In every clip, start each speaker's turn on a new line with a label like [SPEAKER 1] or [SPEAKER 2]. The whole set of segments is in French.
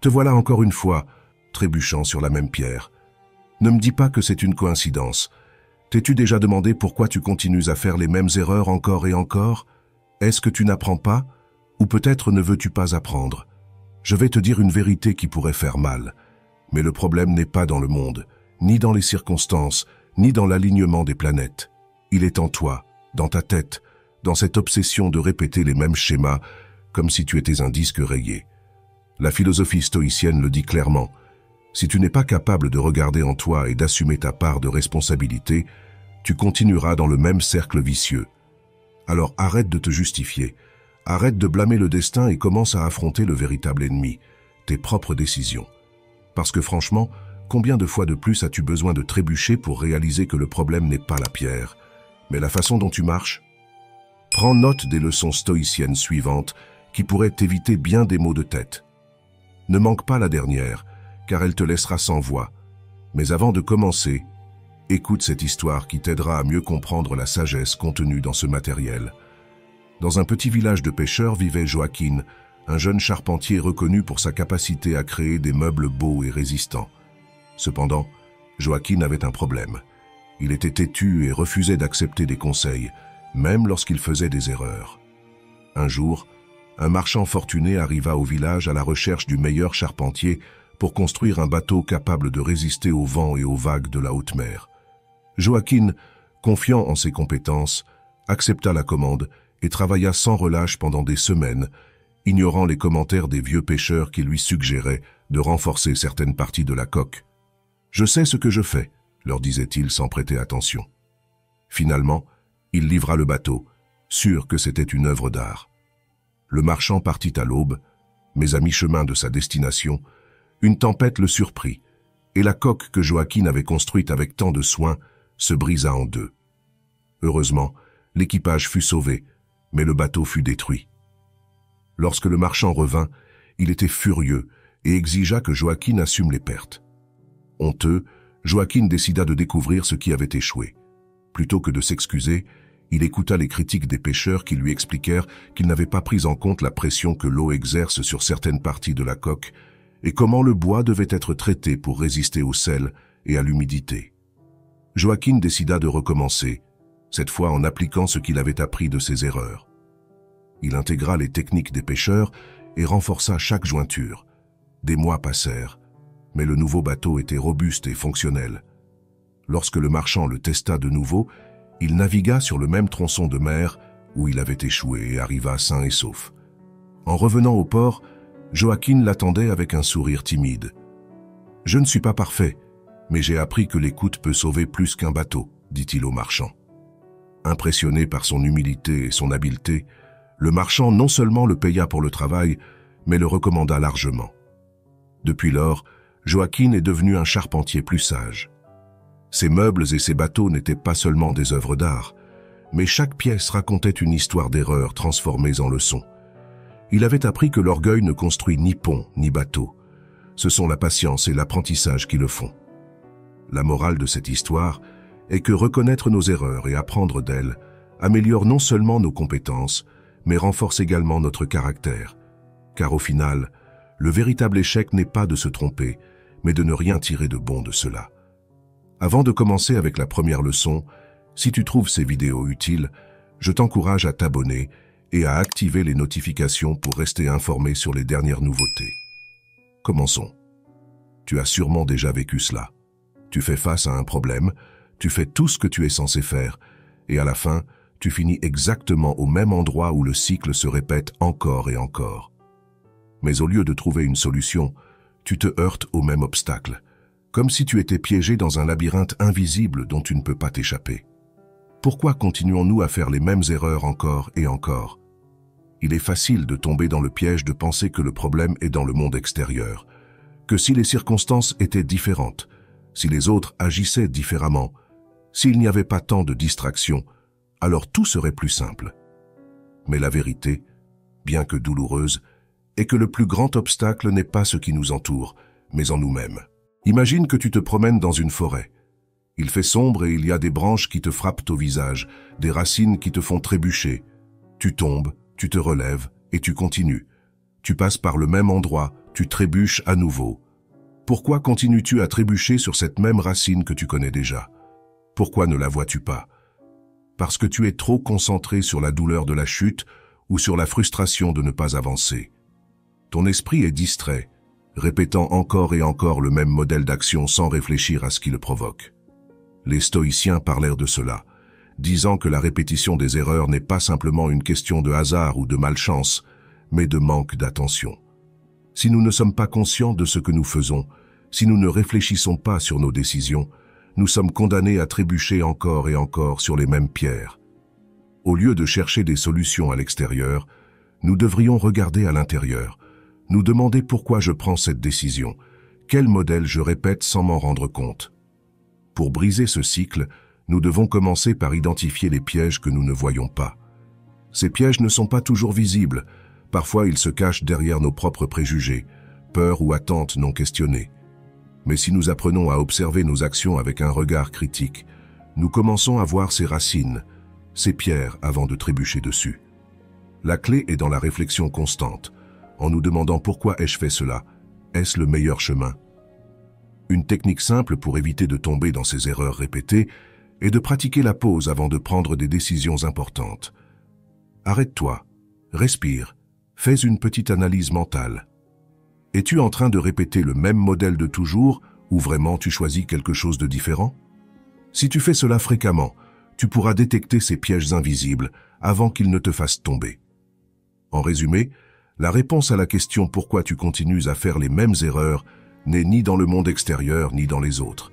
[SPEAKER 1] Te voilà encore une fois, trébuchant sur la même pierre. Ne me dis pas que c'est une coïncidence. T'es-tu déjà demandé pourquoi tu continues à faire les mêmes erreurs encore et encore? Est-ce que tu n'apprends pas? Ou peut-être ne veux-tu pas apprendre? Je vais te dire une vérité qui pourrait faire mal. Mais le problème n'est pas dans le monde, ni dans les circonstances, ni dans l'alignement des planètes. Il est en toi, dans ta tête, dans cette obsession de répéter les mêmes schémas, comme si tu étais un disque rayé. La philosophie stoïcienne le dit clairement. Si tu n'es pas capable de regarder en toi et d'assumer ta part de responsabilité, tu continueras dans le même cercle vicieux. Alors arrête de te justifier, arrête de blâmer le destin et commence à affronter le véritable ennemi, tes propres décisions. Parce que franchement, combien de fois de plus as-tu besoin de trébucher pour réaliser que le problème n'est pas la pierre, mais la façon dont tu marches? Prends note des leçons stoïciennes suivantes qui pourraient t'éviter bien des maux de tête. Ne manque pas la dernière, car elle te laissera sans voix. Mais avant de commencer, écoute cette histoire qui t'aidera à mieux comprendre la sagesse contenue dans ce matériel. Dans un petit village de pêcheurs vivait Joaquin, un jeune charpentier reconnu pour sa capacité à créer des meubles beaux et résistants. Cependant, Joaquin avait un problème. Il était têtu et refusait d'accepter des conseils, même lorsqu'il faisait des erreurs. Un jour, un marchand fortuné arriva au village à la recherche du meilleur charpentier pour construire un bateau capable de résister aux vents et aux vagues de la haute mer. Joaquin, confiant en ses compétences, accepta la commande et travailla sans relâche pendant des semaines, ignorant les commentaires des vieux pêcheurs qui lui suggéraient de renforcer certaines parties de la coque. « Je sais ce que je fais », leur disait-il sans prêter attention. Finalement, il livra le bateau, sûr que c'était une œuvre d'art. Le marchand partit à l'aube, mais à mi-chemin de sa destination, une tempête le surprit, et la coque que Joaquin avait construite avec tant de soin se brisa en deux. Heureusement, l'équipage fut sauvé, mais le bateau fut détruit. Lorsque le marchand revint, il était furieux et exigea que Joaquin assume les pertes. Honteux, Joaquin décida de découvrir ce qui avait échoué. Plutôt que de s'excuser, il écouta les critiques des pêcheurs qui lui expliquèrent qu'ils n'avaient pas pris en compte la pression que l'eau exerce sur certaines parties de la coque et comment le bois devait être traité pour résister au sel et à l'humidité. Joaquin décida de recommencer, cette fois en appliquant ce qu'il avait appris de ses erreurs. Il intégra les techniques des pêcheurs et renforça chaque jointure. Des mois passèrent, mais le nouveau bateau était robuste et fonctionnel. Lorsque le marchand le testa de nouveau, il navigua sur le même tronçon de mer où il avait échoué et arriva sain et sauf. En revenant au port, Joaquin l'attendait avec un sourire timide. « Je ne suis pas parfait, mais j'ai appris que l'écoute peut sauver plus qu'un bateau, » dit-il au marchand. Impressionné par son humilité et son habileté, le marchand non seulement le paya pour le travail, mais le recommanda largement. Depuis lors, Joaquin est devenu un charpentier plus sage. Ses meubles et ses bateaux n'étaient pas seulement des œuvres d'art, mais chaque pièce racontait une histoire d'erreurs transformées en leçons. Il avait appris que l'orgueil ne construit ni pont ni bateau. Ce sont la patience et l'apprentissage qui le font. La morale de cette histoire est que reconnaître nos erreurs et apprendre d'elles améliore non seulement nos compétences, mais renforce également notre caractère. Car au final, le véritable échec n'est pas de se tromper, mais de ne rien tirer de bon de cela. Avant de commencer avec la première leçon, si tu trouves ces vidéos utiles, je t'encourage à t'abonner et à activer les notifications pour rester informé sur les dernières nouveautés. Commençons. Tu as sûrement déjà vécu cela. Tu fais face à un problème, tu fais tout ce que tu es censé faire, et à la fin, tu finis exactement au même endroit où le cycle se répète encore et encore. Mais au lieu de trouver une solution, tu te heurtes au même obstacle, comme si tu étais piégé dans un labyrinthe invisible dont tu ne peux pas t'échapper. Pourquoi continuons-nous à faire les mêmes erreurs encore et encore? Il est facile de tomber dans le piège de penser que le problème est dans le monde extérieur, que si les circonstances étaient différentes, si les autres agissaient différemment, s'il n'y avait pas tant de distractions, alors tout serait plus simple. Mais la vérité, bien que douloureuse, est que le plus grand obstacle n'est pas ce qui nous entoure, mais en nous-mêmes. Imagine que tu te promènes dans une forêt. Il fait sombre et il y a des branches qui te frappent au visage, des racines qui te font trébucher. Tu tombes, tu te relèves et tu continues. Tu passes par le même endroit, tu trébuches à nouveau. Pourquoi continues-tu à trébucher sur cette même racine que tu connais déjà? Pourquoi ne la vois-tu pas? Parce que tu es trop concentré sur la douleur de la chute ou sur la frustration de ne pas avancer. Ton esprit est distrait, répétant encore et encore le même modèle d'action sans réfléchir à ce qui le provoque. Les stoïciens parlèrent de cela, disant que la répétition des erreurs n'est pas simplement une question de hasard ou de malchance, mais de manque d'attention. Si nous ne sommes pas conscients de ce que nous faisons, si nous ne réfléchissons pas sur nos décisions, nous sommes condamnés à trébucher encore et encore sur les mêmes pierres. Au lieu de chercher des solutions à l'extérieur, nous devrions regarder à l'intérieur, nous demander pourquoi je prends cette décision, quel modèle je répète sans m'en rendre compte. Pour briser ce cycle, nous devons commencer par identifier les pièges que nous ne voyons pas. Ces pièges ne sont pas toujours visibles, parfois ils se cachent derrière nos propres préjugés, peurs ou attentes non questionnées. Mais si nous apprenons à observer nos actions avec un regard critique, nous commençons à voir ces racines, ces pierres avant de trébucher dessus. La clé est dans la réflexion constante, en nous demandant pourquoi ai-je fait cela, est-ce le meilleur chemin? Une technique simple pour éviter de tomber dans ces erreurs répétées est de pratiquer la pause avant de prendre des décisions importantes. Arrête-toi, respire, fais une petite analyse mentale. Es-tu en train de répéter le même modèle de toujours ou vraiment tu choisis quelque chose de différent? Si tu fais cela fréquemment, tu pourras détecter ces pièges invisibles avant qu'ils ne te fassent tomber. En résumé, la réponse à la question pourquoi tu continues à faire les mêmes erreurs n'est ni dans le monde extérieur ni dans les autres.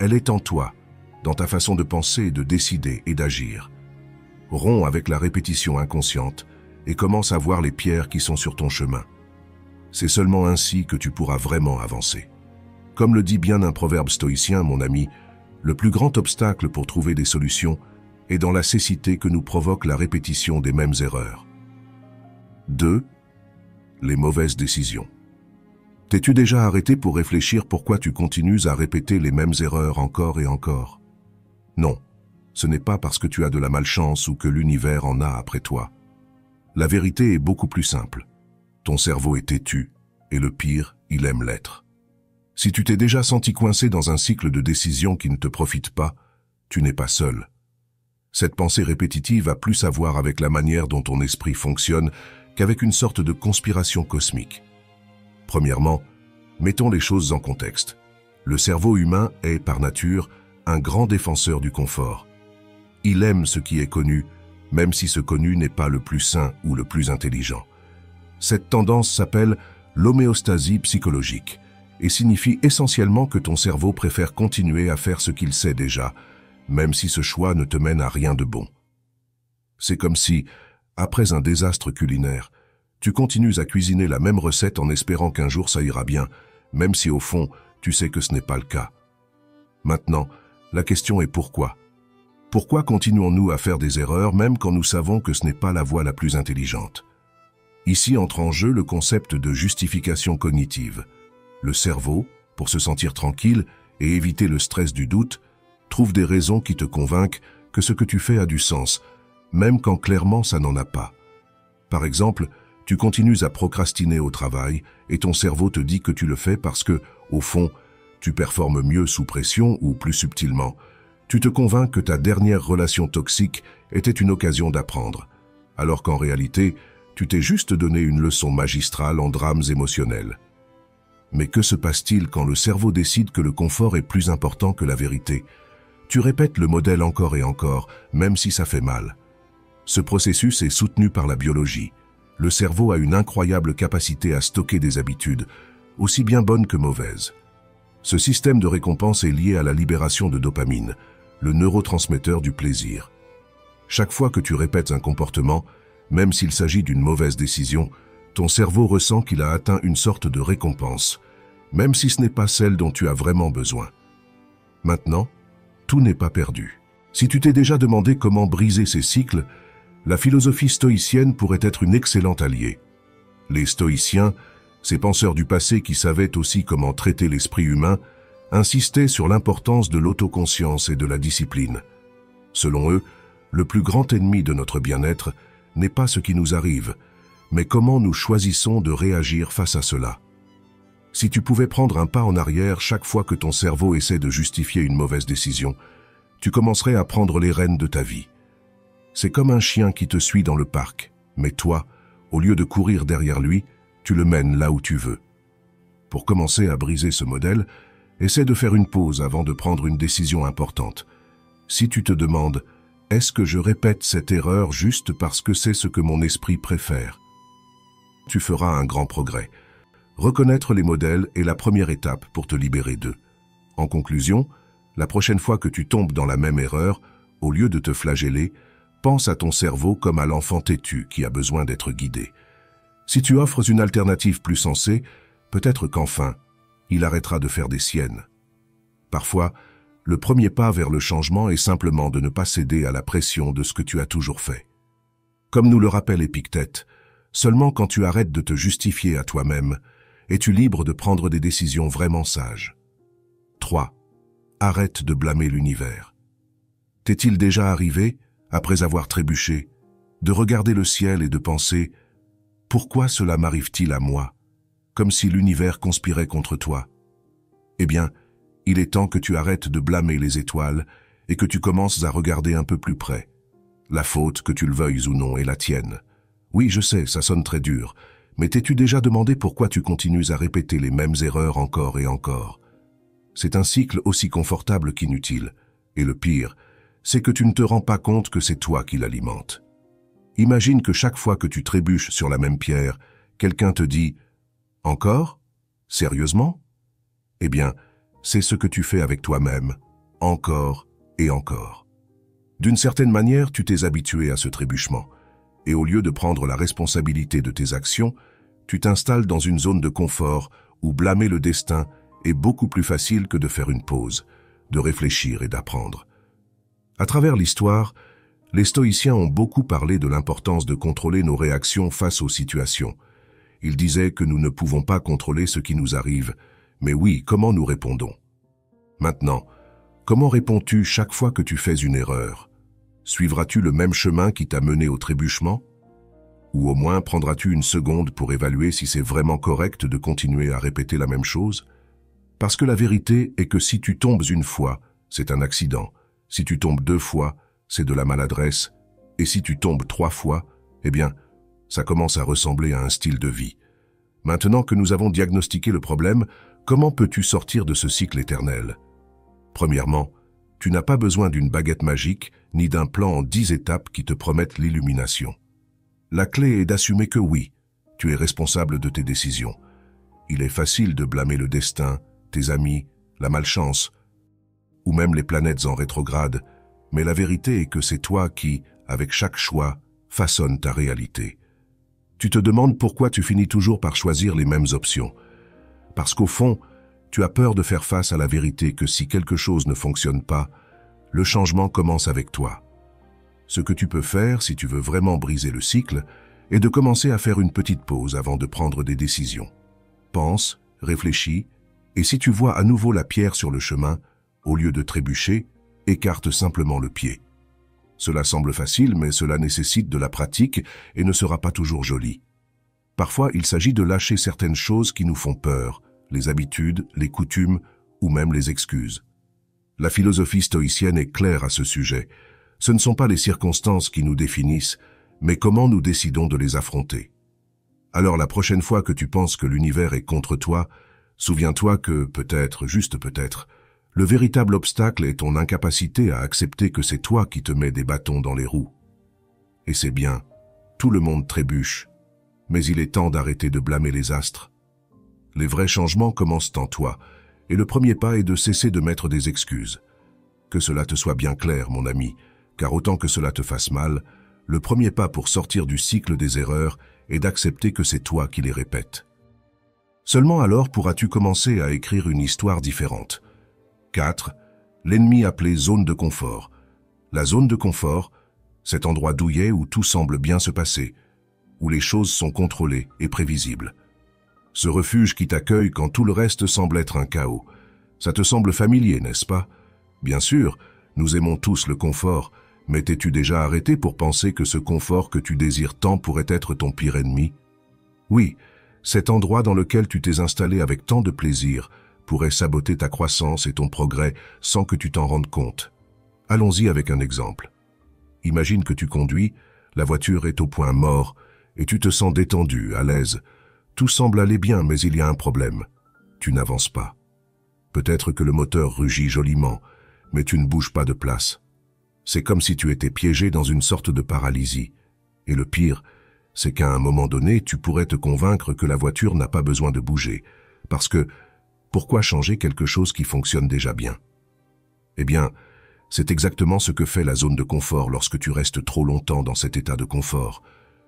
[SPEAKER 1] Elle est en toi, dans ta façon de penser, de décider et d'agir. Romps avec la répétition inconsciente et commence à voir les pierres qui sont sur ton chemin. C'est seulement ainsi que tu pourras vraiment avancer. Comme le dit bien un proverbe stoïcien, mon ami, le plus grand obstacle pour trouver des solutions est dans la cécité que nous provoque la répétition des mêmes erreurs. 2. Les mauvaises décisions. T'es-tu déjà arrêté pour réfléchir pourquoi tu continues à répéter les mêmes erreurs encore et encore? Non, ce n'est pas parce que tu as de la malchance ou que l'univers en a après toi. La vérité est beaucoup plus simple. Ton cerveau est têtu, et le pire, il aime l'être. Si tu t'es déjà senti coincé dans un cycle de décisions qui ne te profitent pas, tu n'es pas seul. Cette pensée répétitive a plus à voir avec la manière dont ton esprit fonctionne qu'avec une sorte de conspiration cosmique. Premièrement, mettons les choses en contexte. Le cerveau humain est, par nature, un grand défenseur du confort. Il aime ce qui est connu, même si ce connu n'est pas le plus sain ou le plus intelligent. Cette tendance s'appelle l'homéostasie psychologique et signifie essentiellement que ton cerveau préfère continuer à faire ce qu'il sait déjà, même si ce choix ne te mène à rien de bon. C'est comme si, après un désastre culinaire, tu continues à cuisiner la même recette en espérant qu'un jour ça ira bien, même si au fond, tu sais que ce n'est pas le cas. Maintenant, la question est pourquoi? Pourquoi continuons-nous à faire des erreurs même quand nous savons que ce n'est pas la voie la plus intelligente? Ici entre en jeu le concept de justification cognitive. Le cerveau, pour se sentir tranquille et éviter le stress du doute, trouve des raisons qui te convainquent que ce que tu fais a du sens, même quand clairement ça n'en a pas. Par exemple, tu continues à procrastiner au travail et ton cerveau te dit que tu le fais parce que, au fond, tu performes mieux sous pression ou plus subtilement. Tu te convaincs que ta dernière relation toxique était une occasion d'apprendre, alors qu'en réalité, tu t'es juste donné une leçon magistrale en drames émotionnels. Mais que se passe-t-il quand le cerveau décide que le confort est plus important que la vérité? Tu répètes le modèle encore et encore, même si ça fait mal. Ce processus est soutenu par la biologie. Le cerveau a une incroyable capacité à stocker des habitudes, aussi bien bonnes que mauvaises. Ce système de récompense est lié à la libération de dopamine, le neurotransmetteur du plaisir. Chaque fois que tu répètes un comportement, même s'il s'agit d'une mauvaise décision, ton cerveau ressent qu'il a atteint une sorte de récompense, même si ce n'est pas celle dont tu as vraiment besoin. Maintenant, tout n'est pas perdu. Si tu t'es déjà demandé comment briser ces cycles, la philosophie stoïcienne pourrait être une excellente alliée. Les stoïciens, ces penseurs du passé qui savaient aussi comment traiter l'esprit humain, insistaient sur l'importance de l'autoconscience et de la discipline. Selon eux, le plus grand ennemi de notre bien-être n'est pas ce qui nous arrive, mais comment nous choisissons de réagir face à cela. Si tu pouvais prendre un pas en arrière chaque fois que ton cerveau essaie de justifier une mauvaise décision, tu commencerais à prendre les rênes de ta vie. C'est comme un chien qui te suit dans le parc, mais toi, au lieu de courir derrière lui, tu le mènes là où tu veux. Pour commencer à briser ce modèle, essaie de faire une pause avant de prendre une décision importante. Si tu te demandes « Est-ce que je répète cette erreur juste parce que c'est ce que mon esprit préfère ?» Tu feras un grand progrès. Reconnaître les modèles est la première étape pour te libérer d'eux. En conclusion, la prochaine fois que tu tombes dans la même erreur, au lieu de te flageller, pense à ton cerveau comme à l'enfant têtu qui a besoin d'être guidé. Si tu offres une alternative plus sensée, peut-être qu'enfin, il arrêtera de faire des siennes. Parfois, le premier pas vers le changement est simplement de ne pas céder à la pression de ce que tu as toujours fait. Comme nous le rappelle Épictète, seulement quand tu arrêtes de te justifier à toi-même, es-tu libre de prendre des décisions vraiment sages. 3. Arrête de blâmer l'univers. T'est-il déjà arrivé, après avoir trébuché, de regarder le ciel et de penser « Pourquoi cela m'arrive-t-il à moi ?» comme si l'univers conspirait contre toi. Eh bien, il est temps que tu arrêtes de blâmer les étoiles et que tu commences à regarder un peu plus près. La faute, que tu le veuilles ou non, est la tienne. Oui, je sais, ça sonne très dur, mais t'es-tu déjà demandé pourquoi tu continues à répéter les mêmes erreurs encore et encore? C'est un cycle aussi confortable qu'inutile, et le pire, c'est que tu ne te rends pas compte que c'est toi qui l'alimente. Imagine que chaque fois que tu trébuches sur la même pierre, quelqu'un te dit « Encore? Sérieusement ?» Eh bien, c'est ce que tu fais avec toi-même, encore et encore. D'une certaine manière, tu t'es habitué à ce trébuchement, et au lieu de prendre la responsabilité de tes actions, tu t'installes dans une zone de confort où blâmer le destin est beaucoup plus facile que de faire une pause, de réfléchir et d'apprendre. À travers l'histoire, les stoïciens ont beaucoup parlé de l'importance de contrôler nos réactions face aux situations. Ils disaient que nous ne pouvons pas contrôler ce qui nous arrive, mais oui, comment nous répondons? Maintenant, comment réponds-tu chaque fois que tu fais une erreur? Suivras-tu le même chemin qui t'a mené au trébuchement? Ou au moins prendras-tu une seconde pour évaluer si c'est vraiment correct de continuer à répéter la même chose? Parce que la vérité est que si tu tombes une fois, c'est un accident. Si tu tombes 2 fois, c'est de la maladresse. Et si tu tombes 3 fois, eh bien, ça commence à ressembler à un style de vie. Maintenant que nous avons diagnostiqué le problème, comment peux-tu sortir de ce cycle éternel? Premièrement, tu n'as pas besoin d'une baguette magique ni d'un plan en 10 étapes qui te promettent l'illumination. La clé est d'assumer que oui, tu es responsable de tes décisions. Il est facile de blâmer le destin, tes amis, la malchance, ou même les planètes en rétrograde, mais la vérité est que c'est toi qui, avec chaque choix, façonne ta réalité. Tu te demandes pourquoi tu finis toujours par choisir les mêmes options. Parce qu'au fond, tu as peur de faire face à la vérité que si quelque chose ne fonctionne pas, le changement commence avec toi. Ce que tu peux faire, si tu veux vraiment briser le cycle, est de commencer à faire une petite pause avant de prendre des décisions. Pense, réfléchis, et si tu vois à nouveau la pierre sur le chemin, au lieu de trébucher, écarte simplement le pied. Cela semble facile, mais cela nécessite de la pratique et ne sera pas toujours joli. Parfois, il s'agit de lâcher certaines choses qui nous font peur, les habitudes, les coutumes ou même les excuses. La philosophie stoïcienne est claire à ce sujet. Ce ne sont pas les circonstances qui nous définissent, mais comment nous décidons de les affronter. Alors la prochaine fois que tu penses que l'univers est contre toi, souviens-toi que, peut-être, juste peut-être, le véritable obstacle est ton incapacité à accepter que c'est toi qui te mets des bâtons dans les roues. Et c'est bien, tout le monde trébuche, mais il est temps d'arrêter de blâmer les astres. Les vrais changements commencent en toi, et le premier pas est de cesser de mettre des excuses. Que cela te soit bien clair, mon ami, car autant que cela te fasse mal, le premier pas pour sortir du cycle des erreurs est d'accepter que c'est toi qui les répètes. Seulement alors pourras-tu commencer à écrire une histoire différente. 4. L'ennemi appelé zone de confort. La zone de confort, cet endroit douillet où tout semble bien se passer, où les choses sont contrôlées et prévisibles. Ce refuge qui t'accueille quand tout le reste semble être un chaos. Ça te semble familier, n'est-ce pas? Bien sûr, nous aimons tous le confort, mais t'es-tu déjà arrêté pour penser que ce confort que tu désires tant pourrait être ton pire ennemi? Oui, Cet endroit dans lequel tu t'es installé avec tant de plaisir pourrait saboter ta croissance et ton progrès sans que tu t'en rendes compte. Allons-y avec un exemple. Imagine que tu conduis, la voiture est au point mort et tu te sens détendu, à l'aise. Tout semble aller bien, mais il y a un problème. Tu n'avances pas. Peut-être que le moteur rugit joliment, mais tu ne bouges pas de place. C'est comme si tu étais piégé dans une sorte de paralysie. Et le pire, c'est qu'à un moment donné, tu pourrais te convaincre que la voiture n'a pas besoin de bouger. Parce que, pourquoi changer quelque chose qui fonctionne déjà bien? Eh bien, c'est exactement ce que fait la zone de confort lorsque tu restes trop longtemps dans cet état de confort.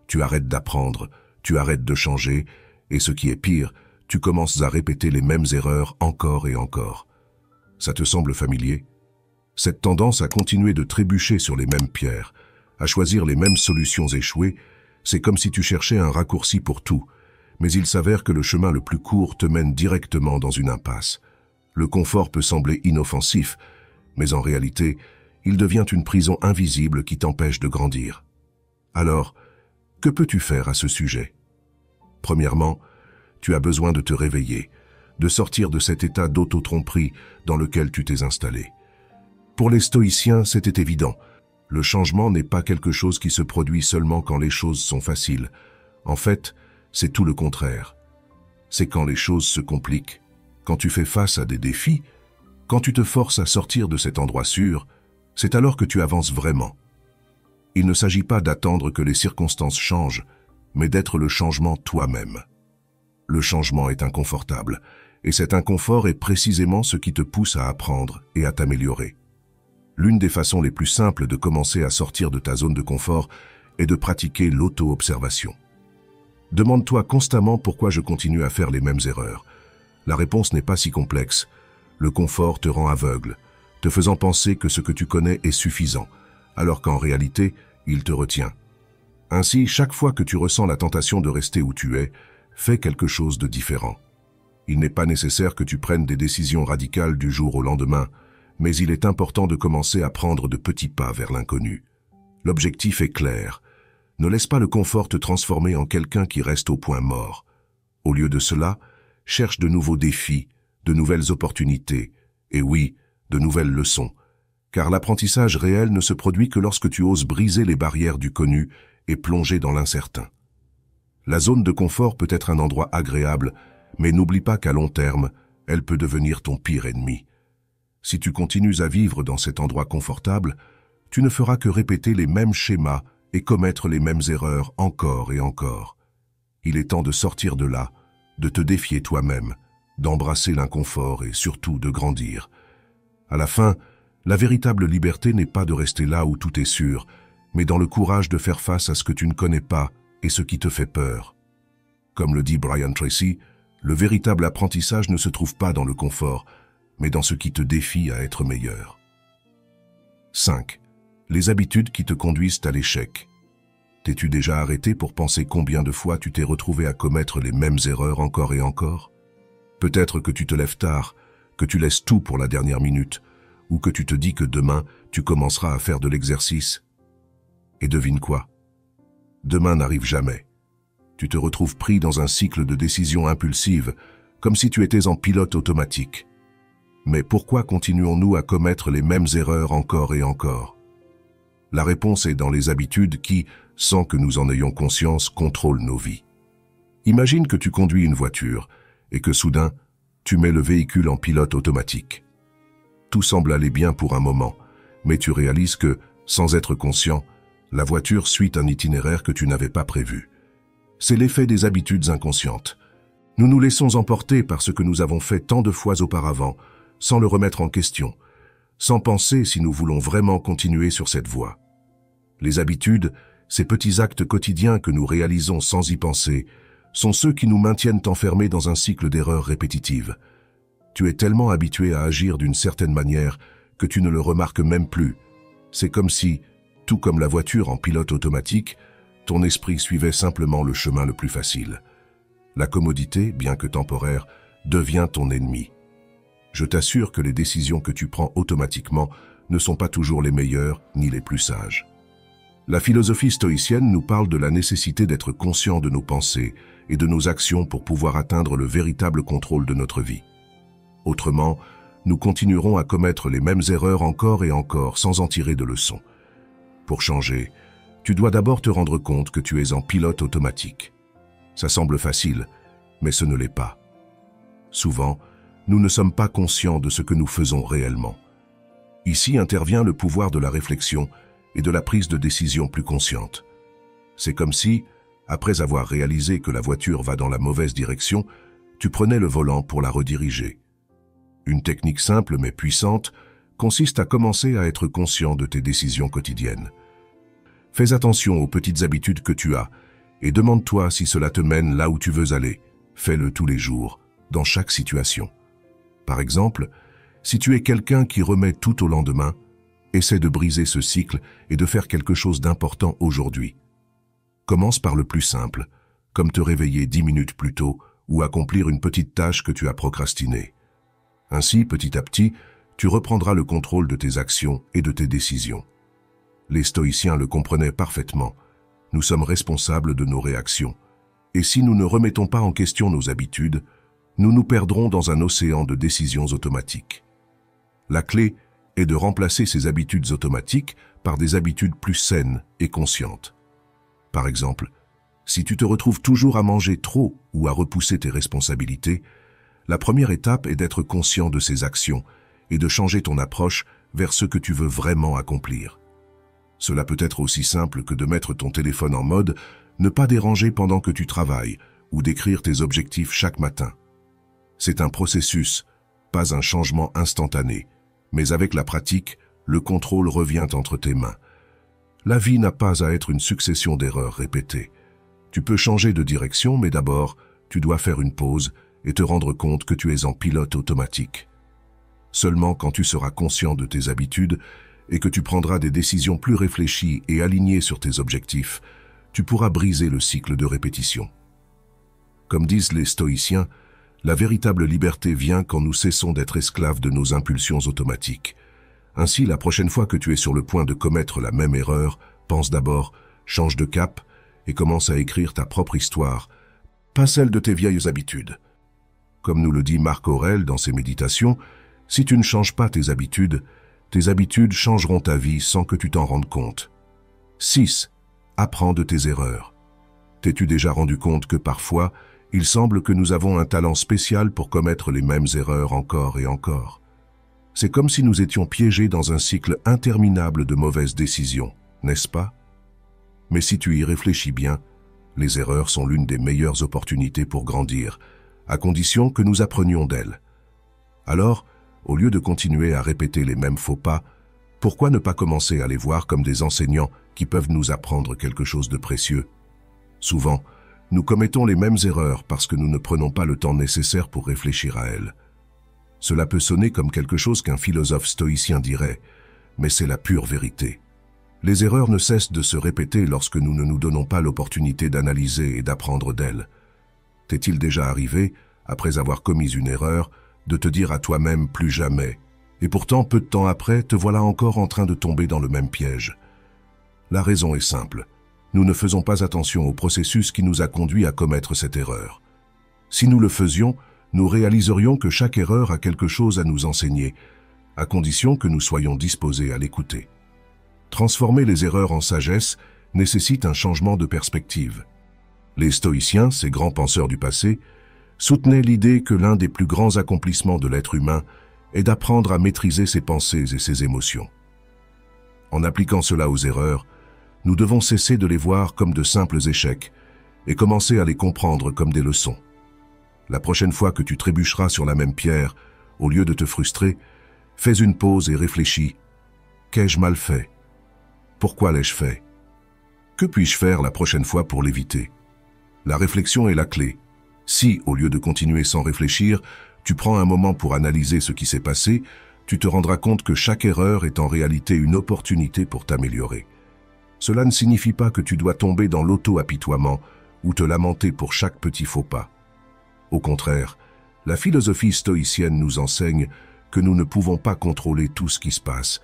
[SPEAKER 1] Tu arrêtes d'apprendre, tu arrêtes de changer, et ce qui est pire, tu commences à répéter les mêmes erreurs encore et encore. Ça te semble familier? Cette tendance à continuer de trébucher sur les mêmes pierres, à choisir les mêmes solutions échouées, c'est comme si tu cherchais un raccourci pour tout, mais il s'avère que le chemin le plus court te mène directement dans une impasse. Le confort peut sembler inoffensif, mais en réalité, il devient une prison invisible qui t'empêche de grandir. Alors, que peux-tu faire à ce sujet? Premièrement, tu as besoin de te réveiller, de sortir de cet état d'auto-tromperie dans lequel tu t'es installé. Pour les stoïciens, c'était évident. Le changement n'est pas quelque chose qui se produit seulement quand les choses sont faciles. En fait, c'est tout le contraire. C'est quand les choses se compliquent, quand tu fais face à des défis, quand tu te forces à sortir de cet endroit sûr, c'est alors que tu avances vraiment. Il ne s'agit pas d'attendre que les circonstances changent, mais d'être le changement toi-même. Le changement est inconfortable, et cet inconfort est précisément ce qui te pousse à apprendre et à t'améliorer. L'une des façons les plus simples de commencer à sortir de ta zone de confort est de pratiquer l'auto-observation. Demande-toi constamment pourquoi je continue à faire les mêmes erreurs. La réponse n'est pas si complexe. Le confort te rend aveugle, te faisant penser que ce que tu connais est suffisant, alors qu'en réalité, il te retient. Ainsi, chaque fois que tu ressens la tentation de rester où tu es, fais quelque chose de différent. Il n'est pas nécessaire que tu prennes des décisions radicales du jour au lendemain, mais il est important de commencer à prendre de petits pas vers l'inconnu. L'objectif est clair. Ne laisse pas le confort te transformer en quelqu'un qui reste au point mort. Au lieu de cela, cherche de nouveaux défis, de nouvelles opportunités, et oui, de nouvelles leçons. Car l'apprentissage réel ne se produit que lorsque tu oses briser les barrières du connu et plonger dans l'incertain. La zone de confort peut être un endroit agréable, mais n'oublie pas qu'à long terme, elle peut devenir ton pire ennemi. Si tu continues à vivre dans cet endroit confortable, tu ne feras que répéter les mêmes schémas et commettre les mêmes erreurs encore et encore. Il est temps de sortir de là, de te défier toi-même, d'embrasser l'inconfort et surtout de grandir. À la fin, la véritable liberté n'est pas de rester là où tout est sûr, mais dans le courage de faire face à ce que tu ne connais pas et ce qui te fait peur. Comme le dit Brian Tracy, le véritable apprentissage ne se trouve pas dans le confort, mais dans ce qui te défie à être meilleur. 5. Les habitudes qui te conduisent à l'échec. T'es-tu déjà arrêté pour penser combien de fois tu t'es retrouvé à commettre les mêmes erreurs encore et encore? Peut-être que tu te lèves tard, que tu laisses tout pour la dernière minute, ou que tu te dis que demain, tu commenceras à faire de l'exercice. Et devine quoi? Demain n'arrive jamais. Tu te retrouves pris dans un cycle de décisions impulsives, comme si tu étais en pilote automatique. Mais pourquoi continuons-nous à commettre les mêmes erreurs encore et encore? La réponse est dans les habitudes qui, sans que nous en ayons conscience, contrôlent nos vies. Imagine que tu conduis une voiture et que soudain, tu mets le véhicule en pilote automatique. Tout semble aller bien pour un moment, mais tu réalises que, sans être conscient, la voiture suit un itinéraire que tu n'avais pas prévu. C'est l'effet des habitudes inconscientes. Nous nous laissons emporter par ce que nous avons fait tant de fois auparavant, sans le remettre en question, sans penser si nous voulons vraiment continuer sur cette voie. Les habitudes, ces petits actes quotidiens que nous réalisons sans y penser, sont ceux qui nous maintiennent enfermés dans un cycle d'erreurs répétitives. Tu es tellement habitué à agir d'une certaine manière que tu ne le remarques même plus. C'est comme si, tout comme la voiture en pilote automatique, ton esprit suivait simplement le chemin le plus facile. La commodité, bien que temporaire, devient ton ennemi. Je t'assure que les décisions que tu prends automatiquement ne sont pas toujours les meilleures ni les plus sages. La philosophie stoïcienne nous parle de la nécessité d'être conscient de nos pensées et de nos actions pour pouvoir atteindre le véritable contrôle de notre vie. Autrement, nous continuerons à commettre les mêmes erreurs encore et encore sans en tirer de leçons. Pour changer, tu dois d'abord te rendre compte que tu es en pilote automatique. Ça semble facile, mais ce ne l'est pas. Souvent, nous ne sommes pas conscients de ce que nous faisons réellement. Ici intervient le pouvoir de la réflexion et de la prise de décision plus consciente. C'est comme si, après avoir réalisé que la voiture va dans la mauvaise direction, tu prenais le volant pour la rediriger. Une technique simple mais puissante consiste à commencer à être conscient de tes décisions quotidiennes. Fais attention aux petites habitudes que tu as et demande-toi si cela te mène là où tu veux aller. Fais-le tous les jours, dans chaque situation. Par exemple, si tu es quelqu'un qui remet tout au lendemain, essaie de briser ce cycle et de faire quelque chose d'important aujourd'hui. Commence par le plus simple, comme te réveiller 10 minutes plus tôt ou accomplir une petite tâche que tu as procrastinée. Ainsi, petit à petit, tu reprendras le contrôle de tes actions et de tes décisions. Les stoïciens le comprenaient parfaitement. Nous sommes responsables de nos réactions. Et si nous ne remettons pas en question nos habitudes, nous nous perdrons dans un océan de décisions automatiques. La clé est de remplacer ces habitudes automatiques par des habitudes plus saines et conscientes. Par exemple, si tu te retrouves toujours à manger trop ou à repousser tes responsabilités, la première étape est d'être conscient de ces actions et de changer ton approche vers ce que tu veux vraiment accomplir. Cela peut être aussi simple que de mettre ton téléphone en mode « ne pas déranger pendant que tu travailles » ou d'écrire tes objectifs chaque matin. C'est un processus, pas un changement instantané, mais avec la pratique, le contrôle revient entre tes mains. La vie n'a pas à être une succession d'erreurs répétées. Tu peux changer de direction, mais d'abord, tu dois faire une pause et te rendre compte que tu es en pilote automatique. Seulement quand tu seras conscient de tes habitudes et que tu prendras des décisions plus réfléchies et alignées sur tes objectifs, tu pourras briser le cycle de répétition. Comme disent les stoïciens, la véritable liberté vient quand nous cessons d'être esclaves de nos impulsions automatiques. Ainsi, la prochaine fois que tu es sur le point de commettre la même erreur, pense d'abord, change de cap et commence à écrire ta propre histoire, pas celle de tes vieilles habitudes. Comme nous le dit Marc Aurèle dans ses méditations, si tu ne changes pas tes habitudes changeront ta vie sans que tu t'en rendes compte. 6. Apprends de tes erreurs. T'es-tu déjà rendu compte que parfois, il semble que nous avons un talent spécial pour commettre les mêmes erreurs encore et encore? C'est comme si nous étions piégés dans un cycle interminable de mauvaises décisions, n'est-ce pas? Mais si tu y réfléchis bien, les erreurs sont l'une des meilleures opportunités pour grandir, à condition que nous apprenions d'elles. Alors, au lieu de continuer à répéter les mêmes faux pas, pourquoi ne pas commencer à les voir comme des enseignants qui peuvent nous apprendre quelque chose de précieux? Souvent, nous commettons les mêmes erreurs parce que nous ne prenons pas le temps nécessaire pour réfléchir à elles. Cela peut sonner comme quelque chose qu'un philosophe stoïcien dirait, mais c'est la pure vérité. Les erreurs ne cessent de se répéter lorsque nous ne nous donnons pas l'opportunité d'analyser et d'apprendre d'elles. T'est-il déjà arrivé, après avoir commis une erreur, de te dire à toi-même « plus jamais » et pourtant, peu de temps après, te voilà encore en train de tomber dans le même piège? La raison est simple. Nous ne faisons pas attention au processus qui nous a conduit à commettre cette erreur. Si nous le faisions, nous réaliserions que chaque erreur a quelque chose à nous enseigner, à condition que nous soyons disposés à l'écouter. Transformer les erreurs en sagesse nécessite un changement de perspective. Les stoïciens, ces grands penseurs du passé, soutenaient l'idée que l'un des plus grands accomplissements de l'être humain est d'apprendre à maîtriser ses pensées et ses émotions. En appliquant cela aux erreurs, nous devons cesser de les voir comme de simples échecs et commencer à les comprendre comme des leçons. La prochaine fois que tu trébucheras sur la même pierre, au lieu de te frustrer, fais une pause et réfléchis. Qu'ai-je mal fait? Pourquoi l'ai-je fait? Que puis-je faire la prochaine fois pour l'éviter? La réflexion est la clé. Si, au lieu de continuer sans réfléchir, tu prends un moment pour analyser ce qui s'est passé, tu te rendras compte que chaque erreur est en réalité une opportunité pour t'améliorer. Cela ne signifie pas que tu dois tomber dans l'auto-apitoiement ou te lamenter pour chaque petit faux pas. Au contraire, la philosophie stoïcienne nous enseigne que nous ne pouvons pas contrôler tout ce qui se passe,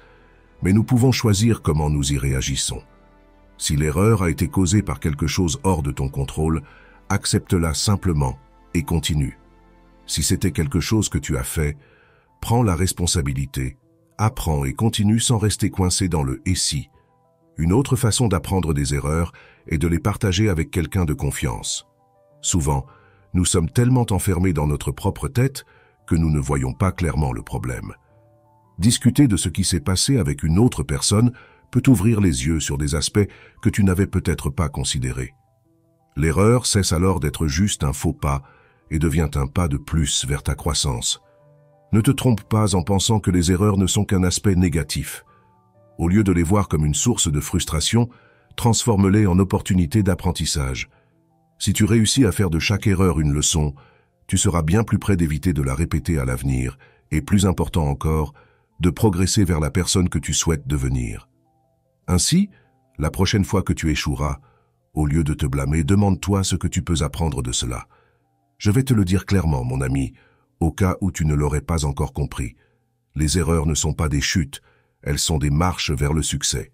[SPEAKER 1] mais nous pouvons choisir comment nous y réagissons. Si l'erreur a été causée par quelque chose hors de ton contrôle, accepte-la simplement et continue. Si c'était quelque chose que tu as fait, prends la responsabilité, apprends et continue sans rester coincé dans le « et si ». Une autre façon d'apprendre des erreurs est de les partager avec quelqu'un de confiance. Souvent, nous sommes tellement enfermés dans notre propre tête que nous ne voyons pas clairement le problème. Discuter de ce qui s'est passé avec une autre personne peut ouvrir les yeux sur des aspects que tu n'avais peut-être pas considérés. L'erreur cesse alors d'être juste un faux pas et devient un pas de plus vers ta croissance. Ne te trompe pas en pensant que les erreurs ne sont qu'un aspect négatif. Au lieu de les voir comme une source de frustration, transforme-les en opportunité d'apprentissage. Si tu réussis à faire de chaque erreur une leçon, tu seras bien plus près d'éviter de la répéter à l'avenir et, plus important encore, de progresser vers la personne que tu souhaites devenir. Ainsi, la prochaine fois que tu échoueras, au lieu de te blâmer, demande-toi ce que tu peux apprendre de cela. Je vais te le dire clairement, mon ami, au cas où tu ne l'aurais pas encore compris. Les erreurs ne sont pas des chutes, elles sont des marches vers le succès.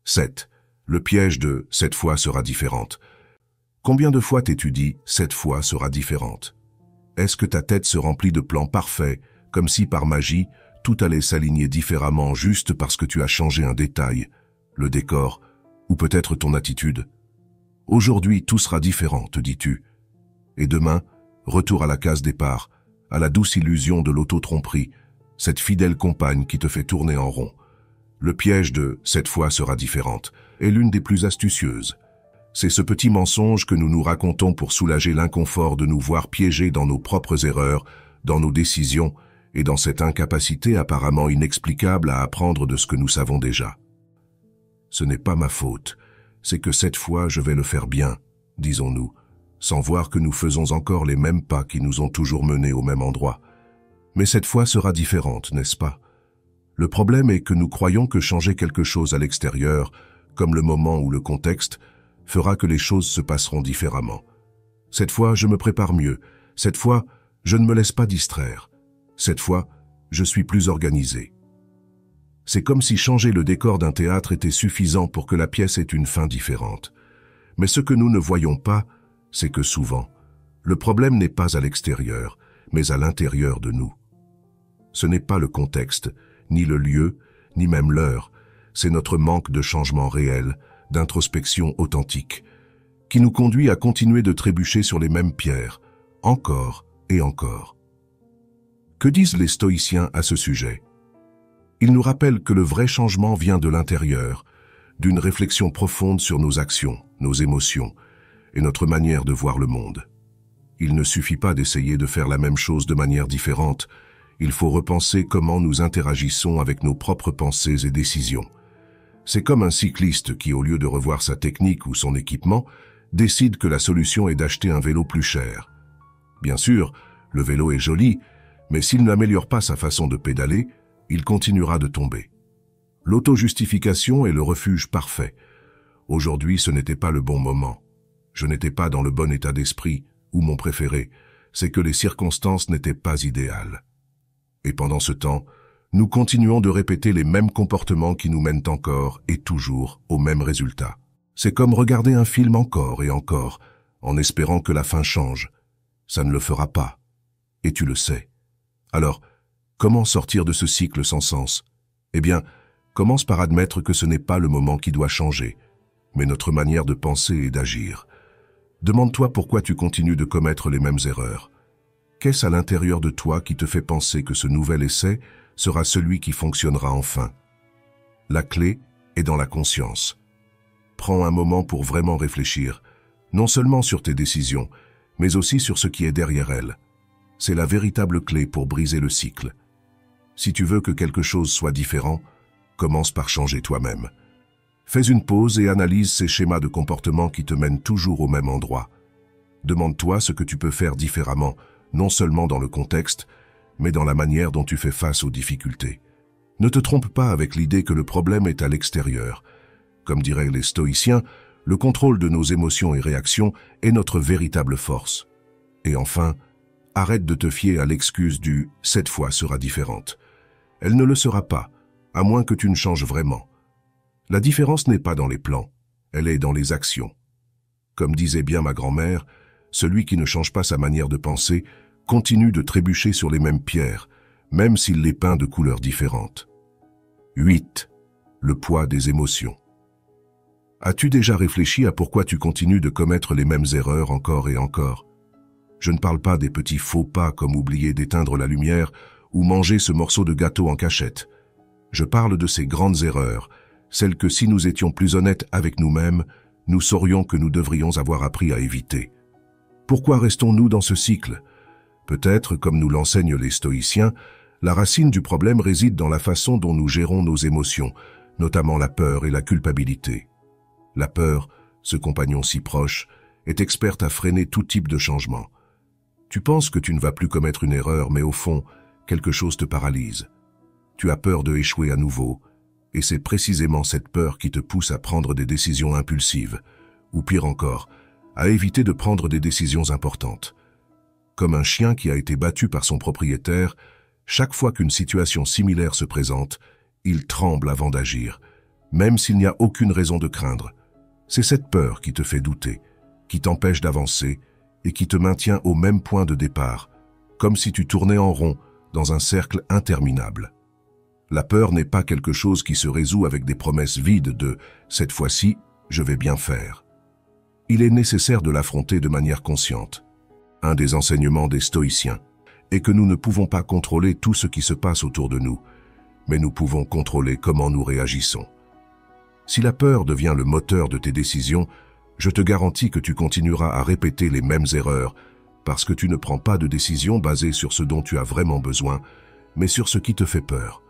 [SPEAKER 1] 7. Le piège de « cette fois sera différente ». Combien de fois t'es-tu dit « cette fois sera différente ». Est-ce que ta tête se remplit de plans parfaits, comme si par magie, tout allait s'aligner différemment juste parce que tu as changé un détail, le décor, ou peut-être ton attitude? Aujourd'hui, tout sera différent, te dis-tu. Et demain, retour à la case départ, à la douce illusion de l'auto-tromperie, cette fidèle compagne qui te fait tourner en rond. Le piège de « cette fois sera différente » est l'une des plus astucieuses. C'est ce petit mensonge que nous nous racontons pour soulager l'inconfort de nous voir piégés dans nos propres erreurs, dans nos décisions et dans cette incapacité apparemment inexplicable à apprendre de ce que nous savons déjà. Ce n'est pas ma faute, c'est que cette fois je vais le faire bien, disons-nous, sans voir que nous faisons encore les mêmes pas qui nous ont toujours menés au même endroit. Mais cette fois sera différente, n'est-ce pas? Le problème est que nous croyons que changer quelque chose à l'extérieur, comme le moment ou le contexte, fera que les choses se passeront différemment. Cette fois, je me prépare mieux. Cette fois, je ne me laisse pas distraire. Cette fois, je suis plus organisé. C'est comme si changer le décor d'un théâtre était suffisant pour que la pièce ait une fin différente. Mais ce que nous ne voyons pas, c'est que souvent, le problème n'est pas à l'extérieur, mais à l'intérieur de nous. Ce n'est pas le contexte, ni le lieu, ni même l'heure, c'est notre manque de changement réel, d'introspection authentique, qui nous conduit à continuer de trébucher sur les mêmes pierres, encore et encore. Que disent les stoïciens à ce sujet? Ils nous rappellent que le vrai changement vient de l'intérieur, d'une réflexion profonde sur nos actions, nos émotions et notre manière de voir le monde. Il ne suffit pas d'essayer de faire la même chose de manière différente, il faut repenser comment nous interagissons avec nos propres pensées et décisions. C'est comme un cycliste qui, au lieu de revoir sa technique ou son équipement, décide que la solution est d'acheter un vélo plus cher. Bien sûr, le vélo est joli, mais s'il n'améliore pas sa façon de pédaler, il continuera de tomber. L'auto-justification est le refuge parfait. Aujourd'hui, ce n'était pas le bon moment. Je n'étais pas dans le bon état d'esprit, ou mon préféré, c'est que les circonstances n'étaient pas idéales. Et pendant ce temps, nous continuons de répéter les mêmes comportements qui nous mènent encore et toujours au même résultat. C'est comme regarder un film encore et encore, en espérant que la fin change. Ça ne le fera pas. Et tu le sais. Alors, comment sortir de ce cycle sans sens? Eh bien, commence par admettre que ce n'est pas le moment qui doit changer, mais notre manière de penser et d'agir. Demande-toi pourquoi tu continues de commettre les mêmes erreurs. Qu'est-ce à l'intérieur de toi qui te fait penser que ce nouvel essai sera celui qui fonctionnera enfin? La clé est dans la conscience. Prends un moment pour vraiment réfléchir, non seulement sur tes décisions, mais aussi sur ce qui est derrière elles. C'est la véritable clé pour briser le cycle. Si tu veux que quelque chose soit différent, commence par changer toi-même. Fais une pause et analyse ces schémas de comportement qui te mènent toujours au même endroit. Demande-toi ce que tu peux faire différemment, non seulement dans le contexte, mais dans la manière dont tu fais face aux difficultés. Ne te trompe pas avec l'idée que le problème est à l'extérieur. Comme diraient les stoïciens, le contrôle de nos émotions et réactions est notre véritable force. Et enfin, arrête de te fier à l'excuse du « cette fois sera différente ». Elle ne le sera pas, à moins que tu ne changes vraiment. La différence n'est pas dans les plans, elle est dans les actions. Comme disait bien ma grand-mère, Celui qui ne change pas sa manière de penser continue de trébucher sur les mêmes pierres, même s'il les peint de couleurs différentes. 8. Le poids des émotions. As-tu déjà réfléchi à pourquoi tu continues de commettre les mêmes erreurs encore et encore? Je ne parle pas des petits faux pas comme oublier d'éteindre la lumière ou manger ce morceau de gâteau en cachette. Je parle de ces grandes erreurs, celles que si nous étions plus honnêtes avec nous-mêmes, nous saurions que nous devrions avoir appris à éviter. Pourquoi restons-nous dans ce cycle? Peut-être, comme nous l'enseignent les stoïciens, la racine du problème réside dans la façon dont nous gérons nos émotions, notamment la peur et la culpabilité. La peur, ce compagnon si proche, est experte à freiner tout type de changement. Tu penses que tu ne vas plus commettre une erreur, mais au fond, quelque chose te paralyse. Tu as peur de échouer à nouveau, et c'est précisément cette peur qui te pousse à prendre des décisions impulsives, ou pire encore, à éviter de prendre des décisions importantes. Comme un chien qui a été battu par son propriétaire, chaque fois qu'une situation similaire se présente, il tremble avant d'agir, même s'il n'y a aucune raison de craindre. C'est cette peur qui te fait douter, qui t'empêche d'avancer et qui te maintient au même point de départ, comme si tu tournais en rond dans un cercle interminable. La peur n'est pas quelque chose qui se résout avec des promesses vides de « cette fois-ci, je vais bien faire ». Il est nécessaire de l'affronter de manière consciente. Un des enseignements des stoïciens est que nous ne pouvons pas contrôler tout ce qui se passe autour de nous, mais nous pouvons contrôler comment nous réagissons. Si la peur devient le moteur de tes décisions, je te garantis que tu continueras à répéter les mêmes erreurs parce que tu ne prends pas de décision basée sur ce dont tu as vraiment besoin, mais sur ce qui te fait peur.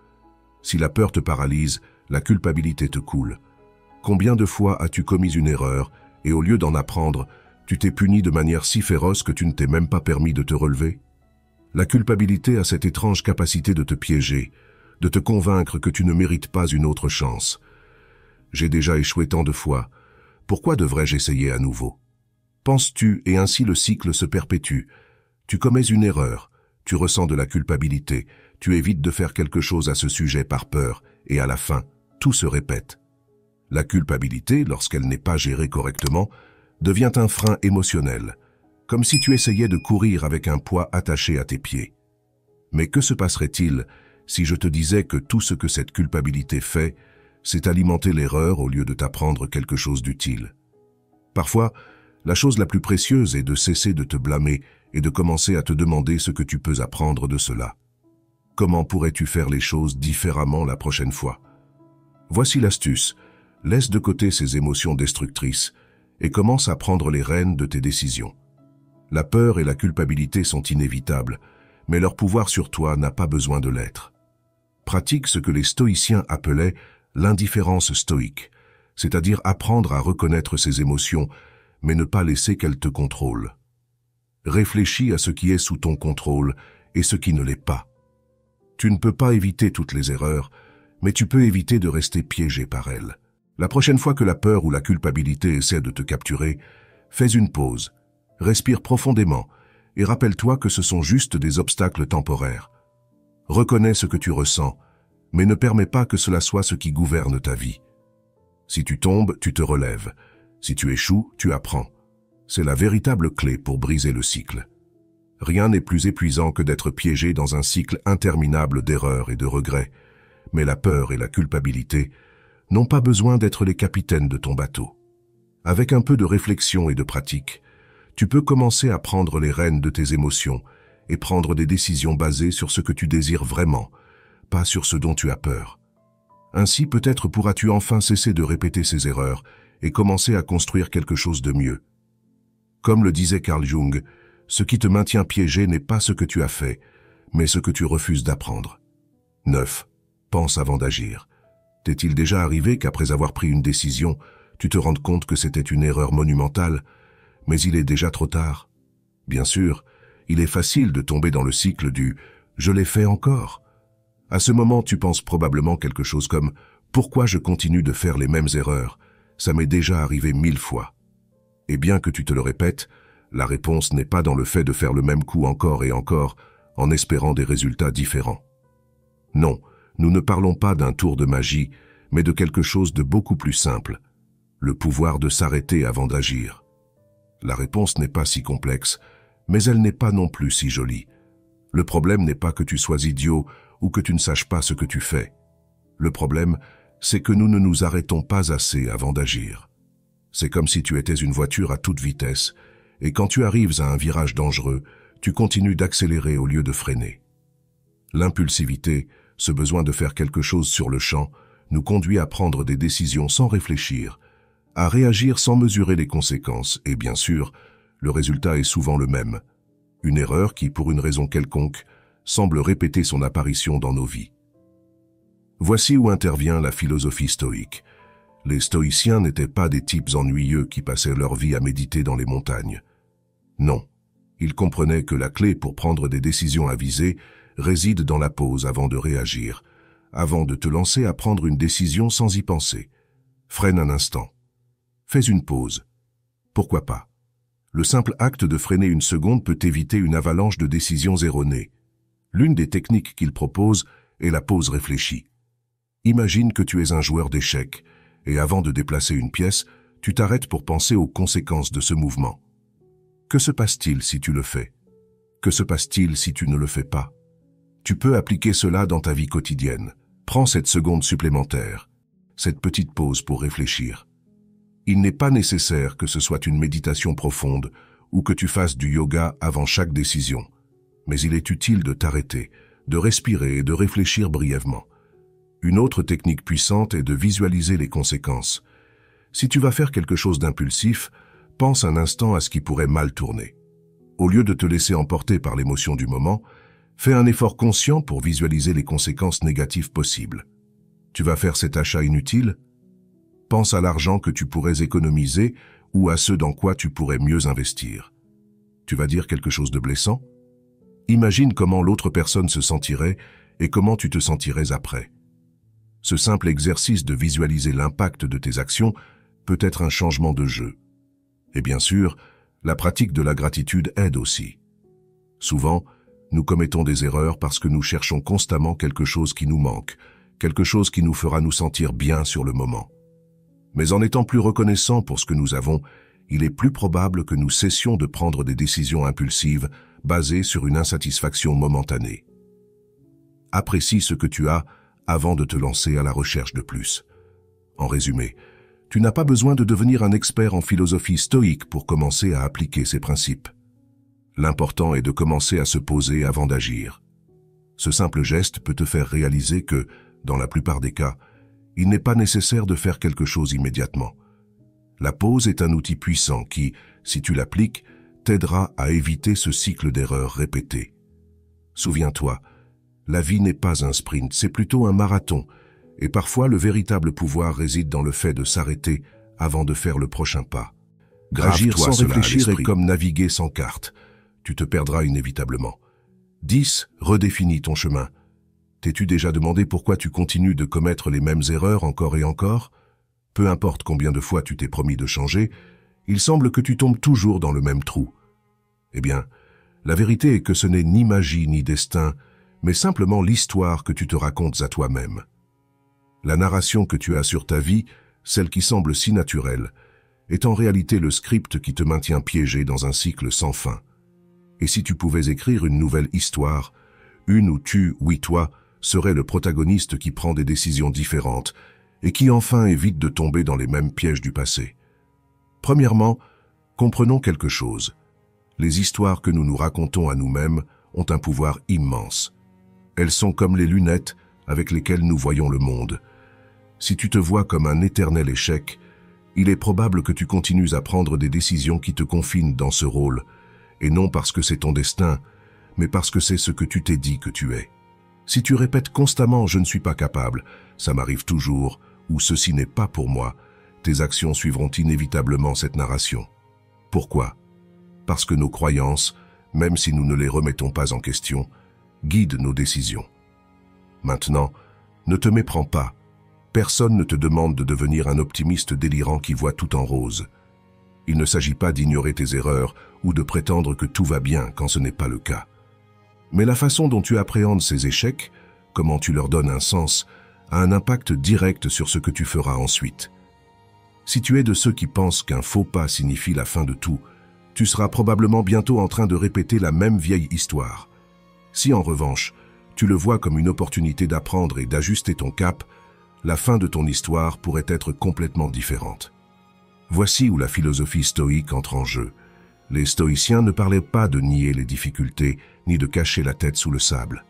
[SPEAKER 1] Si la peur te paralyse, la culpabilité te coule. Combien de fois as-tu commis une erreur et au lieu d'en apprendre, tu t'es puni de manière si féroce que tu ne t'es même pas permis de te relever? La culpabilité a cette étrange capacité de te piéger, de te convaincre que tu ne mérites pas une autre chance. J'ai déjà échoué tant de fois. Pourquoi devrais-je essayer à nouveau? Penses-tu, et ainsi le cycle se perpétue. Tu commets une erreur, tu ressens de la culpabilité, tu évites de faire quelque chose à ce sujet par peur, et à la fin, tout se répète. La culpabilité, lorsqu'elle n'est pas gérée correctement, devient un frein émotionnel, comme si tu essayais de courir avec un poids attaché à tes pieds. Mais que se passerait-il si je te disais que tout ce que cette culpabilité fait, c'est alimenter l'erreur au lieu de t'apprendre quelque chose d'utile? Parfois, la chose la plus précieuse est de cesser de te blâmer et de commencer à te demander ce que tu peux apprendre de cela. Comment pourrais-tu faire les choses différemment la prochaine fois? Voici l'astuce. Laisse de côté ces émotions destructrices et commence à prendre les rênes de tes décisions. La peur et la culpabilité sont inévitables, mais leur pouvoir sur toi n'a pas besoin de l'être. Pratique ce que les stoïciens appelaient l'indifférence stoïque, c'est-à-dire apprendre à reconnaître ses émotions, mais ne pas laisser qu'elles te contrôlent. Réfléchis à ce qui est sous ton contrôle et ce qui ne l'est pas. Tu ne peux pas éviter toutes les erreurs, mais tu peux éviter de rester piégé par elles. La prochaine fois que la peur ou la culpabilité essaie de te capturer, fais une pause, respire profondément et rappelle-toi que ce sont juste des obstacles temporaires. Reconnais ce que tu ressens, mais ne permets pas que cela soit ce qui gouverne ta vie. Si tu tombes, tu te relèves. Si tu échoues, tu apprends. C'est la véritable clé pour briser le cycle. Rien n'est plus épuisant que d'être piégé dans un cycle interminable d'erreurs et de regrets, mais la peur et la culpabilité n'ont pas besoin d'être les capitaines de ton bateau. Avec un peu de réflexion et de pratique, tu peux commencer à prendre les rênes de tes émotions et prendre des décisions basées sur ce que tu désires vraiment, pas sur ce dont tu as peur. Ainsi, peut-être pourras-tu enfin cesser de répéter ces erreurs et commencer à construire quelque chose de mieux. Comme le disait Carl Jung, ce qui te maintient piégé n'est pas ce que tu as fait, mais ce que tu refuses d'apprendre. 9. Pense avant d'agir. T'est-il déjà arrivé qu'après avoir pris une décision, tu te rendes compte que c'était une erreur monumentale, mais il est déjà trop tard? Bien sûr, il est facile de tomber dans le cycle du « je l'ai fait encore ». À ce moment, tu penses probablement quelque chose comme « pourquoi je continue de faire les mêmes erreurs? Ça m'est déjà arrivé 1000 fois ». Et bien que tu te le répètes, la réponse n'est pas dans le fait de faire le même coup encore et encore, en espérant des résultats différents. Non, nous ne parlons pas d'un tour de magie, mais de quelque chose de beaucoup plus simple, le pouvoir de s'arrêter avant d'agir. La réponse n'est pas si complexe, mais elle n'est pas non plus si jolie. Le problème n'est pas que tu sois idiot ou que tu ne saches pas ce que tu fais. Le problème, c'est que nous ne nous arrêtons pas assez avant d'agir. C'est comme si tu étais une voiture à toute vitesse, et quand tu arrives à un virage dangereux, tu continues d'accélérer au lieu de freiner. L'impulsivité, ce besoin de faire quelque chose sur le champ, nous conduit à prendre des décisions sans réfléchir, à réagir sans mesurer les conséquences, et bien sûr, le résultat est souvent le même. Une erreur qui, pour une raison quelconque, semble répéter son apparition dans nos vies. Voici où intervient la philosophie stoïque. Les stoïciens n'étaient pas des types ennuyeux qui passaient leur vie à méditer dans les montagnes. Non, ils comprenaient que la clé pour prendre des décisions avisées réside dans la pause avant de réagir, avant de te lancer à prendre une décision sans y penser. Freine un instant. Fais une pause. Pourquoi pas? Le simple acte de freiner une seconde peut éviter une avalanche de décisions erronées. L'une des techniques qu'il propose est la pause réfléchie. Imagine que tu es un joueur d'échecs, et avant de déplacer une pièce, tu t'arrêtes pour penser aux conséquences de ce mouvement. Que se passe-t-il si tu le fais? Que se passe-t-il si tu ne le fais pas? Tu peux appliquer cela dans ta vie quotidienne. Prends cette seconde supplémentaire, cette petite pause pour réfléchir. Il n'est pas nécessaire que ce soit une méditation profonde ou que tu fasses du yoga avant chaque décision, mais il est utile de t'arrêter, de respirer et de réfléchir brièvement. Une autre technique puissante est de visualiser les conséquences. Si tu vas faire quelque chose d'impulsif, pense un instant à ce qui pourrait mal tourner. Au lieu de te laisser emporter par l'émotion du moment, fais un effort conscient pour visualiser les conséquences négatives possibles. Tu vas faire cet achat inutile? Pense à l'argent que tu pourrais économiser ou à ce dans quoi tu pourrais mieux investir. Tu vas dire quelque chose de blessant? Imagine comment l'autre personne se sentirait et comment tu te sentirais après. Ce simple exercice de visualiser l'impact de tes actions peut être un changement de jeu. Et bien sûr, la pratique de la gratitude aide aussi. Souvent, nous commettons des erreurs parce que nous cherchons constamment quelque chose qui nous manque, quelque chose qui nous fera nous sentir bien sur le moment. Mais en étant plus reconnaissants pour ce que nous avons, il est plus probable que nous cessions de prendre des décisions impulsives basées sur une insatisfaction momentanée. Apprécie ce que tu as avant de te lancer à la recherche de plus. En résumé, tu n'as pas besoin de devenir un expert en philosophie stoïque pour commencer à appliquer ces principes. L'important est de commencer à se poser avant d'agir. Ce simple geste peut te faire réaliser que, dans la plupart des cas, il n'est pas nécessaire de faire quelque chose immédiatement. La pause est un outil puissant qui, si tu l'appliques, t'aidera à éviter ce cycle d'erreurs répétées. Souviens-toi, la vie n'est pas un sprint, c'est plutôt un marathon, et parfois le véritable pouvoir réside dans le fait de s'arrêter avant de faire le prochain pas. Agir sans réfléchir est comme naviguer sans carte. Tu te perdras inévitablement. 10. Redéfinis ton chemin. T'es-tu déjà demandé pourquoi tu continues de commettre les mêmes erreurs encore et encore? Peu importe combien de fois tu t'es promis de changer, il semble que tu tombes toujours dans le même trou. Eh bien, la vérité est que ce n'est ni magie ni destin, mais simplement l'histoire que tu te racontes à toi-même. La narration que tu as sur ta vie, celle qui semble si naturelle, est en réalité le script qui te maintient piégé dans un cycle sans fin. Et si tu pouvais écrire une nouvelle histoire, une où tu, oui toi, serais le protagoniste qui prend des décisions différentes et qui enfin évite de tomber dans les mêmes pièges du passé. Premièrement, comprenons quelque chose. Les histoires que nous nous racontons à nous-mêmes ont un pouvoir immense. Elles sont comme les lunettes avec lesquelles nous voyons le monde. Si tu te vois comme un éternel échec, il est probable que tu continues à prendre des décisions qui te confinent dans ce rôle, et non parce que c'est ton destin, mais parce que c'est ce que tu t'es dit que tu es. Si tu répètes constamment « je ne suis pas capable »,« ça m'arrive toujours » ou « ceci n'est pas pour moi », tes actions suivront inévitablement cette narration. Pourquoi? Parce que nos croyances, même si nous ne les remettons pas en question, guident nos décisions. Maintenant, ne te méprends pas. Personne ne te demande de devenir un optimiste délirant qui voit tout en rose. Il ne s'agit pas d'ignorer tes erreurs ou de prétendre que tout va bien quand ce n'est pas le cas. Mais la façon dont tu appréhendes ces échecs, comment tu leur donnes un sens, a un impact direct sur ce que tu feras ensuite. Si tu es de ceux qui pensent qu'un faux pas signifie la fin de tout, tu seras probablement bientôt en train de répéter la même vieille histoire. Si en revanche, tu le vois comme une opportunité d'apprendre et d'ajuster ton cap, la fin de ton histoire pourrait être complètement différente. Voici où la philosophie stoïque entre en jeu. Les stoïciens ne parlaient pas de nier les difficultés, ni de cacher la tête sous le sable.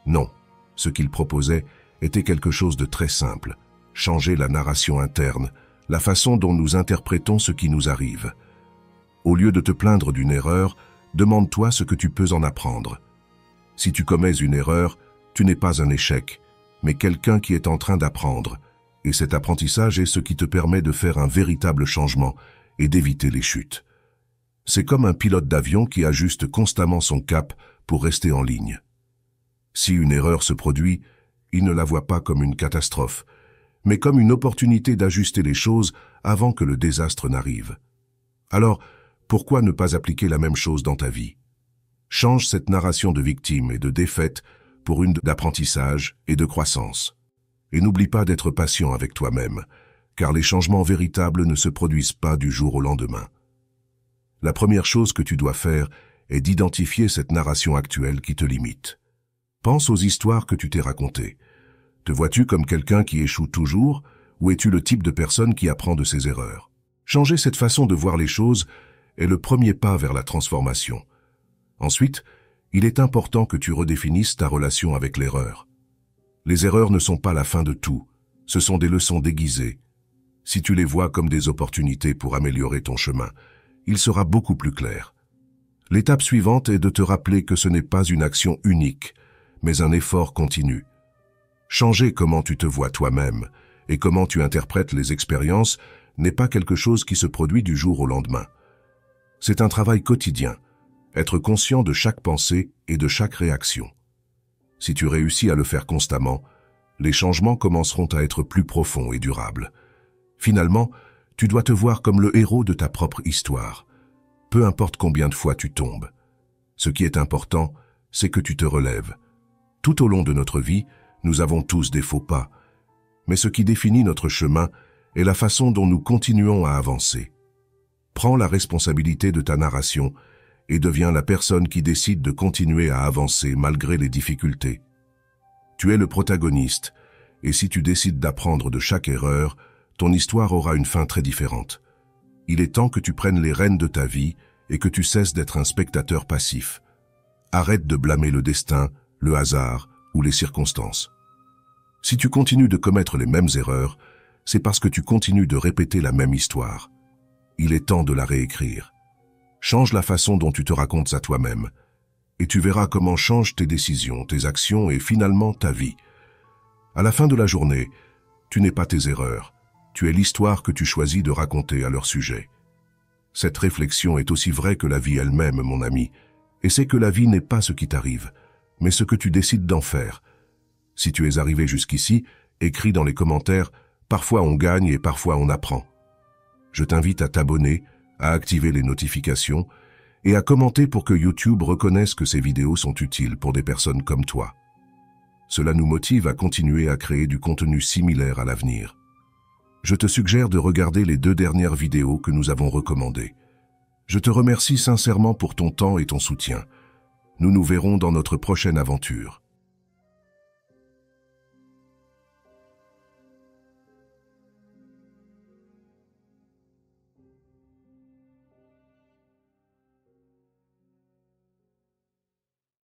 [SPEAKER 1] Non, ce qu'ils proposaient était quelque chose de très simple, changer la narration interne, la façon dont nous interprétons ce qui nous arrive. Au lieu de te plaindre d'une erreur, demande-toi ce que tu peux en apprendre. Si tu commets une erreur, tu n'es pas un échec, mais quelqu'un qui est en train d'apprendre, et cet apprentissage est ce qui te permet de faire un véritable changement et d'éviter les chutes. C'est comme un pilote d'avion qui ajuste constamment son cap pour rester en ligne. Si une erreur se produit, il ne la voit pas comme une catastrophe, mais comme une opportunité d'ajuster les choses avant que le désastre n'arrive. Alors, pourquoi ne pas appliquer la même chose dans ta vie? Change cette narration de victime et de défaite pour une d'apprentissage et de croissance. Et n'oublie pas d'être patient avec toi-même, car les changements véritables ne se produisent pas du jour au lendemain. La première chose que tu dois faire est d'identifier cette narration actuelle qui te limite. Pense aux histoires que tu t'es racontées. Te vois-tu comme quelqu'un qui échoue toujours, ou es-tu le type de personne qui apprend de ses erreurs? Changer cette façon de voir les choses est le premier pas vers la transformation. Ensuite, il est important que tu redéfinisses ta relation avec l'erreur. Les erreurs ne sont pas la fin de tout, ce sont des leçons déguisées. Si tu les vois comme des opportunités pour améliorer ton chemin, il sera beaucoup plus clair. L'étape suivante est de te rappeler que ce n'est pas une action unique, mais un effort continu. Changer comment tu te vois toi-même et comment tu interprètes les expériences n'est pas quelque chose qui se produit du jour au lendemain. C'est un travail quotidien, être conscient de chaque pensée et de chaque réaction. Si tu réussis à le faire constamment, les changements commenceront à être plus profonds et durables. Finalement, tu dois te voir comme le héros de ta propre histoire. Peu importe combien de fois tu tombes. Ce qui est important, c'est que tu te relèves. Tout au long de notre vie, nous avons tous des faux pas. Mais ce qui définit notre chemin est la façon dont nous continuons à avancer. Prends la responsabilité de ta narration et deviens la personne qui décide de continuer à avancer malgré les difficultés. Tu es le protagoniste, et si tu décides d'apprendre de chaque erreur, ton histoire aura une fin très différente. Il est temps que tu prennes les rênes de ta vie et que tu cesses d'être un spectateur passif. Arrête de blâmer le destin, le hasard ou les circonstances. Si tu continues de commettre les mêmes erreurs, c'est parce que tu continues de répéter la même histoire. Il est temps de la réécrire. Change la façon dont tu te racontes à toi-même, et tu verras comment changent tes décisions, tes actions et finalement ta vie. À la fin de la journée, tu n'es pas tes erreurs, tu es l'histoire que tu choisis de raconter à leur sujet. Cette réflexion est aussi vraie que la vie elle-même, mon ami, et c'est que la vie n'est pas ce qui t'arrive, mais ce que tu décides d'en faire. Si tu es arrivé jusqu'ici, écris dans les commentaires « Parfois on gagne et parfois on apprend ». Je t'invite à t'abonner, à activer les notifications et à commenter pour que YouTube reconnaisse que ces vidéos sont utiles pour des personnes comme toi. Cela nous motive à continuer à créer du contenu similaire à l'avenir. Je te suggère de regarder les 2 dernières vidéos que nous avons recommandées. Je te remercie sincèrement pour ton temps et ton soutien. Nous nous verrons dans notre prochaine aventure.